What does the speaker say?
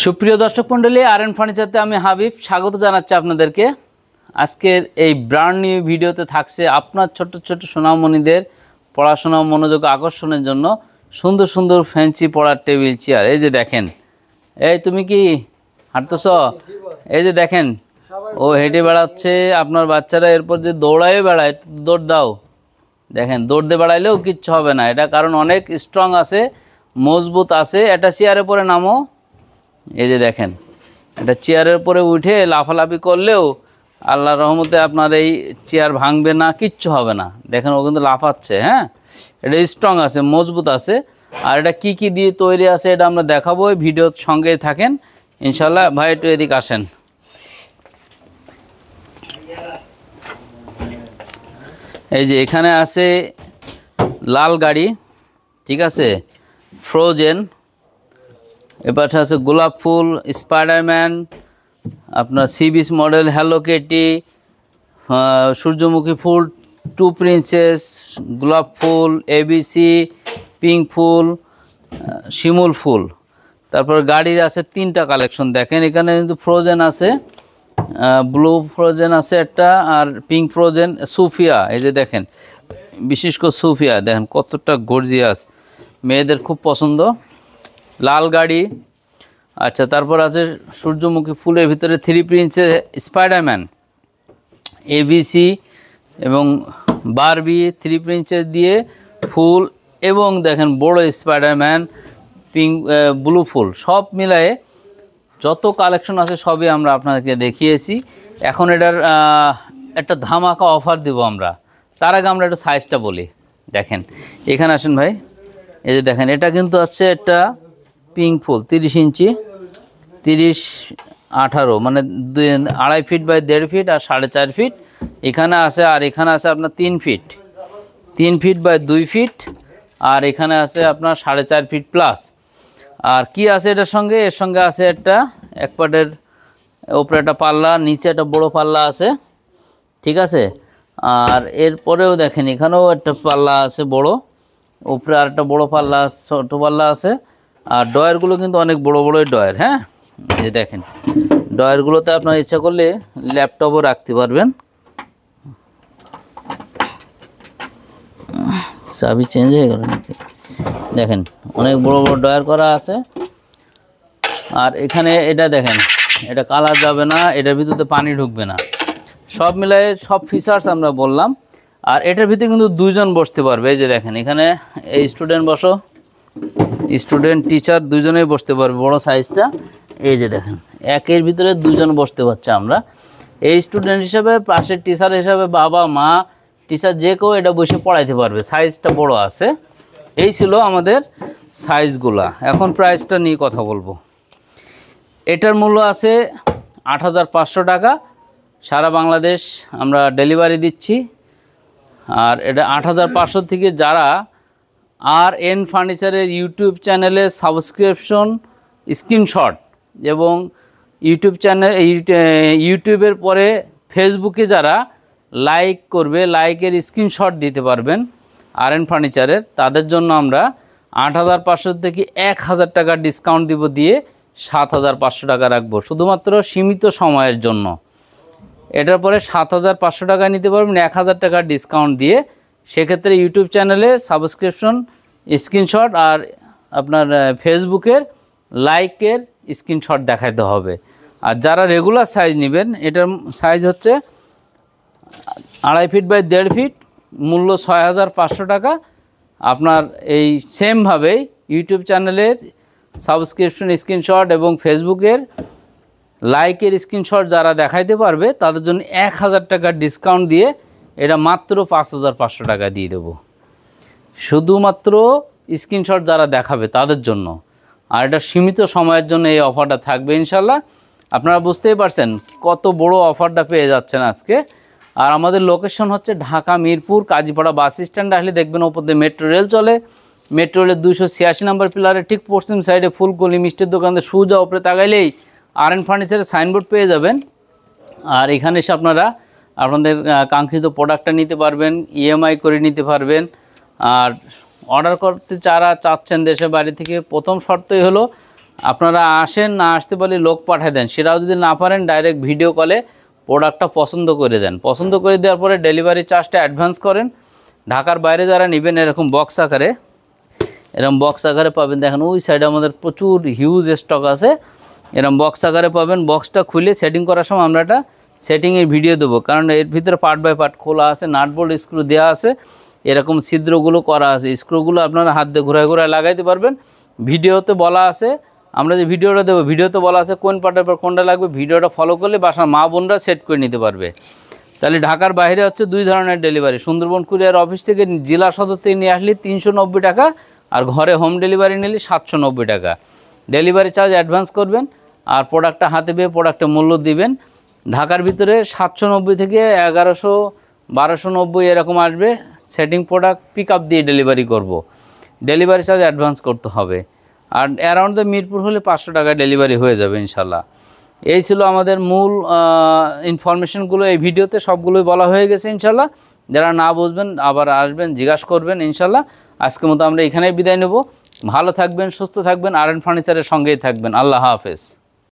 সুপ্রিয় দর্শক মণ্ডলী, আরএন ফার্নিচারতে আমি হাবিব স্বাগত জানাচ্ছি আপনাদেরকে। আজকের এই ব্র্যান্ড নিউ ভিডিওতে থাকছে আপনার ছোট ছোট সোনামণিদের পড়াশোনা মনোযোগ আকর্ষণের জন্য সুন্দর সুন্দর ফ্যান্সি পড়ার টেবিল চেয়ার। এই যে দেখেন, এই তুমি কি হাঁটতেছ? এই যে দেখেন, ও হেঁটে বেড়াচ্ছে। আপনার বাচ্চারা এরপর যে দৌড়ায় বেড়ায়, দৌড় দাও। দেখেন, দৌড়তে বেড়াইলেও কিচ্ছু হবে না এটা, কারণ অনেক স্ট্রং আছে, মজবুত আছে। এটা চেয়ারের পরে নামো। এই যে দেখেন, এটা চেয়ারের উপরে উঠে লাফালাফি করলেও আল্লাহর রহমতে আপনার এই চেয়ার ভাঙবে না, কিচ্ছু হবে না। দেখেন, ও কিন্তু লাফাচ্ছে। হ্যাঁ, এটা স্ট্রং আছে, মজবুত আছে। আর এটা কি কি দিয়ে তৈরি আছে এটা আমরা দেখাবো, ভিডিওর সঙ্গেই থাকেন ইনশাল্লাহ। ভাই একটু এদিকে আসেন। এই যে এখানে আছে লাল গাড়ি, ঠিক আছে, ফ্রোজেন। এবার আছে গোলাপ ফুল, স্পাইডারম্যান, আপনার sea beach model, hello Kitty, সূর্যমুখী ফুল, টু প্রিন্সেস, গোলাপ ফুল, এবিসি, পিঙ্ক ফুল, শিমুল ফুল। তারপর গাড়ির আছে 3টা কালেকশন। দেখেন, এখানে কিন্তু ফ্রোজেন আছে, ব্লু ফ্রোজেন আছে একটা, আর পিঙ্ক ফ্রোজেন, সুফিয়া। এই যে দেখেন, বিশেষ করে সুফিয়া দেখেন কতটা গর্জিয়াস, মেয়েদের খুব পছন্দ। লাল গাড়ি। আচ্ছা, তারপর আছে সূর্যমুখী ফুলের ভিতরে 3 প্রিন্সেস, স্পাইডারম্যান, এবিসি এবং বারবি, 3 প্রিন্সেস দিয়ে ফুল, এবং দেখেন বড় স্পাইডারম্যান, পিঙ্ক, ব্লু ফুল, সব মিলায়ে যত কালেকশন আছে সবই আমরা আপনাদেরকে দেখিয়েছি। এখন এটার একটা ধামাকা অফার দেব আমরা। তার আগে আমরা একটা সাইজটা বলি। দেখেন, এখানে আসেন ভাই। এই যে দেখেন, এটা কিন্তু আছে একটা পিঙ্ক ফুল, 30 ইঞ্চি, 30-18, মানে 2.5 ফিট বাই 1.5 ফিট আর 4.5 ফিট এখানে আছে। আর এখানে আছে আপনার 3 ফিট, 3 ফিট বাই 2 ফিট, আর এখানে আছে আপনার 4.5 ফিট প্লাস। আর কি আছে এটার সঙ্গে? এর সঙ্গে আছে একটা এক পাটের ওপরে একটা পাল্লা, নিচে একটা বড় পাল্লা আছে, ঠিক আছে। আর এরপরেও দেখেন, এখানেও একটা পাল্লা আছে বড়, উপরে আর একটা বড় পাল্লা, ছোটো পাল্লা আছে। আর ডয়ারগুলো কিন্তু অনেক বড় বড়ই ডয়ার। হ্যাঁ, এই দেখেন, ডয়ারগুলোতে আপনার ইচ্ছা করলে ল্যাপটপও রাখতে পারবেন। চাবি চেঞ্জ হয়ে গেল নাকি? দেখেন, অনেক বড় বড় ডয়ার করা আছে। আর এখানে এটা দেখেন, এটা কালার যাবে না, এটার ভিতরে পানি ঢুকবে না, সব মিলায়ে সব ফিচার্স আমরা বললাম। আর এটার ভিতরে কিন্তু 2 জন বসতে পারবে। এই যে দেখেন, এখানে এই স্টুডেন্ট বসো, স্টুডেন্ট টিচার 2 জনেই বসতে পারবে, বড় সাইজটা। এই যে দেখেন, একের ভিতরে 2 জন বসতে পারছে আমরা। এই স্টুডেন্ট হিসাবে, পাশের টিচার হিসাবে, বাবা মা টিচার যে কেউ এটা বসে পড়াইতে পারবে, সাইজটা বড় আছে। এই ছিল আমাদের সাইজগুলা। এখন প্রাইসটা নিয়ে কথা বলবো। এটার মূল্য আছে 8,500 টাকা, সারা বাংলাদেশ আমরা ডেলিভারি দিচ্ছি। আর এটা 8,500 থেকে যারা আরএন ফার্নিচারের ইউটিউব চ্যানেলে সাবস্ক্রিপশন, স্ক্রিনশট এবং ইউটিউব চ্যানেল, ইউটিউবের পরে ফেসবুকে যারা লাইক করবে, লাইকের স্ক্রিনশট দিতে পারবেন আরএন ফার্নিচারের, তাদের জন্য আমরা 8,500 থেকে 1,000 টাকা ডিসকাউন্ট দিব, দিয়ে 7,500 টাকা রাখবো শুধুমাত্র সীমিত সময়ের জন্য। এটার পরে 7,500 টাকা নিতে পারবেন 1,000 টাকা ডিসকাউন্ট দিয়ে। সেক্ষেত্রে ইউটিউব চ্যানেলে সাবস্ক্রিপশন, স্ক্রিনশট আর আপনার ফেসবুকের লাইকের স্ক্রিনশট দেখাতে হবে। আর যারা রেগুলার সাইজ নেবেন, এটার সাইজ হচ্ছে 2.5 ফিট বাই 1.5 ফিট, মূল্য 6,500 টাকা। আপনার এই সেমভাবেই ইউটিউব চ্যানেলের সাবস্ক্রিপশন, স্ক্রিনশট এবং ফেসবুকের লাইকের স্ক্রিনশট যারা দেখাইতে পারবে তাদের জন্য 1,000 টাকা ডিসকাউন্ট দিয়ে এটা মাত্র 5,500 টাকা দিয়ে দেব, শুধুমাত্র স্ক্রিনশট যারা দেখাবে তাদের জন্য। আর এটা সীমিত সময়ের জন্য এই অফারটা থাকবে ইনশাল্লাহ। আপনারা বুঝতেই পারছেন কত বড় অফারটা পেয়ে যাচ্ছেন আজকে। আর আমাদের লোকেশন হচ্ছে ঢাকা মিরপুর কাজীপাড়া বাস স্ট্যান্ড আসলে দেখবেন ওপর দিয়ে মেট্রো রেল চলে। মেট্রো রেলের 286 নম্বর পিলারের ঠিক পশ্চিম সাইডে ফুলকলি মিষ্টির দোকানে সোজা উপরে তাকাইলেই আরএন ফার্নিচারের সাইনবোর্ড পেয়ে যাবেন। আর এখানে এসে আপনারা আপনাদের কাঙ্ক্ষিত প্রোডাক্টটা নিতে পারবেন, ইএমআই করে নিতে পারবেন। আর অর্ডার করতে যারা চাচ্ছেন দেশে বাইরে থেকে, প্রথম শর্তই হলো আপনারা আসেন, না আসতে পারলে লোক পাঠিয়ে দেন, সেটাও যদি না পারেন ডাইরেক্ট ভিডিও কলে প্রোডাক্টটা পছন্দ করে দেন। পছন্দ করে দেওয়ার পরে ডেলিভারি চার্জটা অ্যাডভান্স করেন। ঢাকার বাইরে যারা নেবেন এরকম বক্স আকারে পাবেন। দেখেন ওই সাইডে আমাদের প্রচুর হিউজ স্টক আছে, এরকম বক্স আকারে পাবেন। বক্সটা খুলে সেটিং করার সময় আমরা একটা সেটিংয়ের ভিডিও দেবো, কারণ এর ভিতরে পার্ট বাই পার্ট খোলা আছে, নাট বোল্ট স্ক্রু দেওয়া আছে, এরকম ছিদ্রগুলো করা আছে। স্ক্রুগুলো আপনারা হাত দিয়ে ঘুরায় ঘুরায় লাগাইতে পারবেন। ভিডিওতে বলা আছে, আমরা যে ভিডিওটা দেবো ভিডিওতে বলা আছে কোন পার্টের পর কোনটা লাগবে। ভিডিওটা ফলো করলে বাসার মা বোনরা সেট করে নিতে পারবে। তাহলে ঢাকার বাইরে হচ্ছে 2 ধরনের ডেলিভারি। সুন্দরবন কুরিয়ার অফিস থেকে জেলা সদর থেকে নিয়ে আসলে 390 টাকা, আর ঘরে হোম ডেলিভারি নিলে 790 টাকা। ডেলিভারি চার্জ অ্যাডভান্স করবেন, আর প্রোডাক্টটা হাতে পেয়ে প্রোডাক্টের মূল্য দিবেন। ঢাকার ভিতরে 790 থেকে 1100 1290 এরকম আসবে। সেটিং প্রোডাক্ট পিক আপ দিয়ে ডেলিভারি করব। ডেলিভারি চার্জ অ্যাডভান্স করতে হবে। আর অ্যারাউন্ড দ্য মিরপুর হলে 500 টাকা ডেলিভারি হয়ে যাবে ইনশাল্লাহ। এই ছিল আমাদের মূল ইনফরমেশনগুলো। এই ভিডিওতে সবগুলোই বলা হয়ে গেছে ইনশাল্লাহ। যারা না বুঝবেন আবার আসবেন, জিজ্ঞাসা করবেন ইনশাল্লাহ। আজকের মতো আমরা এখানেই বিদায় নেব। ভালো থাকবেন, সুস্থ থাকবেন, আর এন ফার্নিচারের সঙ্গেই থাকবেন। আল্লাহ হাফেজ।